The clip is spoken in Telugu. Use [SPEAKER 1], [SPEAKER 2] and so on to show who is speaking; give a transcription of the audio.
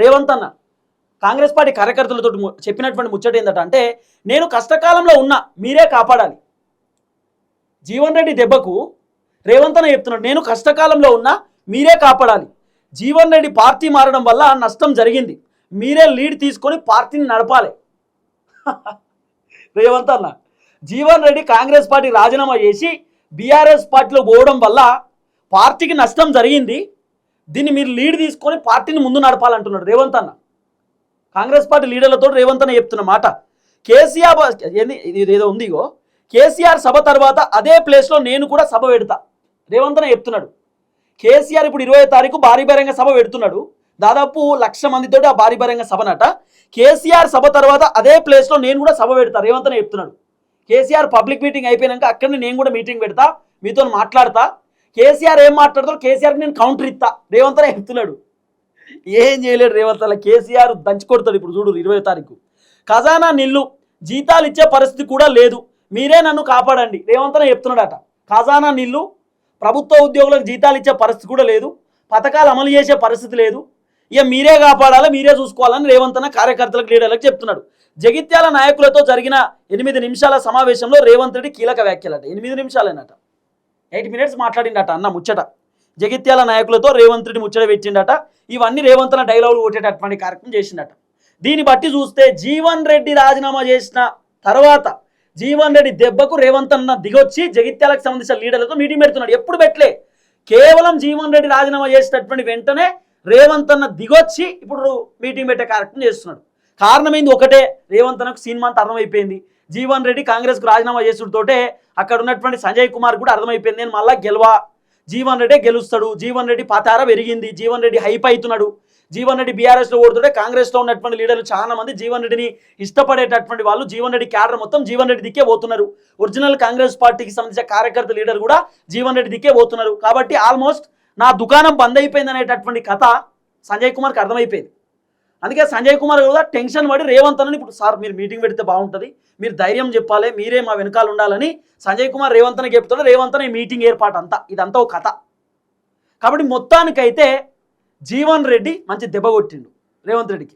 [SPEAKER 1] రేవంత్ అన్న కాంగ్రెస్ పార్టీ కార్యకర్తలతో చెప్పినటువంటి ముచ్చట ఏందట అంటే, నేను కష్టకాలంలో ఉన్నా మీరే కాపాడాలి. జీవన్ రెడ్డి దెబ్బకు రేవంత్ అన్న చెప్తున్నాడు, నేను కష్టకాలంలో ఉన్నా మీరే కాపాడాలి. జీవన్ రెడ్డి పార్టీ మారడం వల్ల నష్టం జరిగింది, మీరే లీడ్ తీసుకొని పార్టీని నడపాలి. రేవంత్ అన్న జీవన్ రెడ్డి కాంగ్రెస్ పార్టీ రాజీనామా చేసి బీఆర్ఎస్ పార్టీలో పోవడం వల్ల పార్టీకి నష్టం జరిగింది, దీన్ని మీరు లీడ్ తీసుకొని పార్టీని ముందు నడపాలంటున్నాడు రేవంత్ అన్న. కాంగ్రెస్ పార్టీ లీడర్లతో రేవంత్ అన్న చెప్తున్న మాట. కేసీఆర్ ఏదో ఉంది, ఇగో కేసీఆర్ సభ తర్వాత అదే ప్లేస్లో నేను కూడా సభ పెడతా రేవంత్ అన్న చెప్తున్నాడు. కేసీఆర్ ఇప్పుడు 20వ తారీఖు భారీ బహిరంగ సభ పెడుతున్నాడు, దాదాపు 1,00,000 మందితోటి ఆ భారీ బహిరంగ సభనట. కేసీఆర్ సభ తర్వాత అదే ప్లేస్లో నేను కూడా సభ పెడతా రేవంత్ అన్న చెప్తున్నాడు. కేసీఆర్ పబ్లిక్ మీటింగ్ అయిపోయినాక అక్కడనే నేను కూడా మీటింగ్ పెడతా, మీతో మాట్లాడతా, కేసీఆర్ ఏం మాట్లాడతారో కేసీఆర్కి నేను కౌంటర్ ఇస్తా రేవంత్ అన్న చెప్తున్నాడు. ఏం చేయలేడు రేవంత్ అన్న, కేసీఆర్ దంచి కొడతాడు. ఇప్పుడు చూడు 20వ తారీఖు ఖజానా నిల్లు, జీతాలు ఇచ్చే పరిస్థితి కూడా లేదు, మీరే నన్ను కాపాడండి రేవంత్ అన్న చెప్తున్నాడట. ఖజానా నిల్లు, ప్రభుత్వ ఉద్యోగులకు జీతాలు ఇచ్చే పరిస్థితి కూడా లేదు, పథకాలు అమలు చేసే పరిస్థితి లేదు, ఇక మీరే కాపాడాలి, మీరే చూసుకోవాలని రేవంత్ అన్న కార్యకర్తలకు లీడర్లకు చెప్తున్నాడు. జగిత్యాల నాయకులతో జరిగిన 8 నిమిషాల సమావేశంలో రేవంత్ రెడ్డి కీలక వ్యాఖ్యలట. 8 నిమిషాలేనట, 8 మినిట్స్ మాట్లాడిండట అన్న ముచ్చట. జగిత్యాల నాయకులతో రేవంత్ రెడ్డి ముచ్చట పెట్టిండట. ఇవన్నీ రేవంత్ అన్న డైలాగులు కొట్టేటటువంటి కార్యక్రమం చేసిండట. దీన్ని బట్టి చూస్తే జీవన్ రెడ్డి రాజీనామా చేసిన తర్వాత జీవన్ రెడ్డి దెబ్బకు రేవంత్ అన్న దిగొచ్చి జగిత్యాలకు సంబంధించిన లీడర్లతో మీటింగ్ పెడుతున్నాడు. ఎప్పుడు పెట్టలే, కేవలం జీవన్ రెడ్డి రాజీనామా చేసినటువంటి వెంటనే రేవంత్ అన్న దిగొచ్చి ఇప్పుడు మీటింగ్ పెట్టే కార్యక్రమం చేస్తున్నాడు. కారణం ఏంది ఒకటే, రేవంత్ అన్నకు సినిమా అంతా అర్థమైపోయింది. జీవన్ రెడ్డి కాంగ్రెస్కు రాజీనామా చేసుడుతోటే అక్కడ ఉన్నటువంటి సంజయ్ కుమార్ కూడా అర్థమైపోయింది, నేను మళ్ళా గెలవా, జీవన్ రెడ్డి గెలుస్తాడు, జీవన్ రెడ్డి పతార పెరిగింది, జీవన్ రెడ్డి హైప్ అవుతున్నాడు, జీవన్ రెడ్డి బీఆర్ఎస్లో ఓడుతుంటే కాంగ్రెస్లో ఉన్నటువంటి లీడర్లు చాలా మంది జీవన్ రెడ్డిని ఇష్టపడేటటువంటి వాళ్ళు జీవన్ రెడ్డి క్యాడర్ మొత్తం జీవన్ రెడ్డి దిక్కే పోతున్నారు. ఒరిజినల్ కాంగ్రెస్ పార్టీకి సంబంధించిన కార్యకర్త లీడర్ కూడా జీవన్ రెడ్డి దిక్కే పోతున్నారు. కాబట్టి ఆల్మోస్ట్ నా దుకాణం బంద్ అయిపోయింది అనేటటువంటి కథ సంజయ్ కుమార్కి అర్థమైపోయింది. అందుకే సంజయ్ కుమార్ కూడా టెన్షన్ పడి రేవంత్ అన్నని ఇప్పుడు సార్ మీరు మీటింగ్ పెడితే బాగుంటుంది, మీరు ధైర్యం చెప్పాలి, మీరే మా వెనకాల ఉండాలని సంజయ్ కుమార్ రేవంత్ అన్నకి చెప్తాడు. రేవంత్ అన్న ఈ మీటింగ్ ఏర్పాటు అంతా ఇదంతా ఒక కథ. కాబట్టి మొత్తానికైతే జీవన్ రెడ్డి మంచి దెబ్బ కొట్టిండు రేవంత్ రెడ్డికి.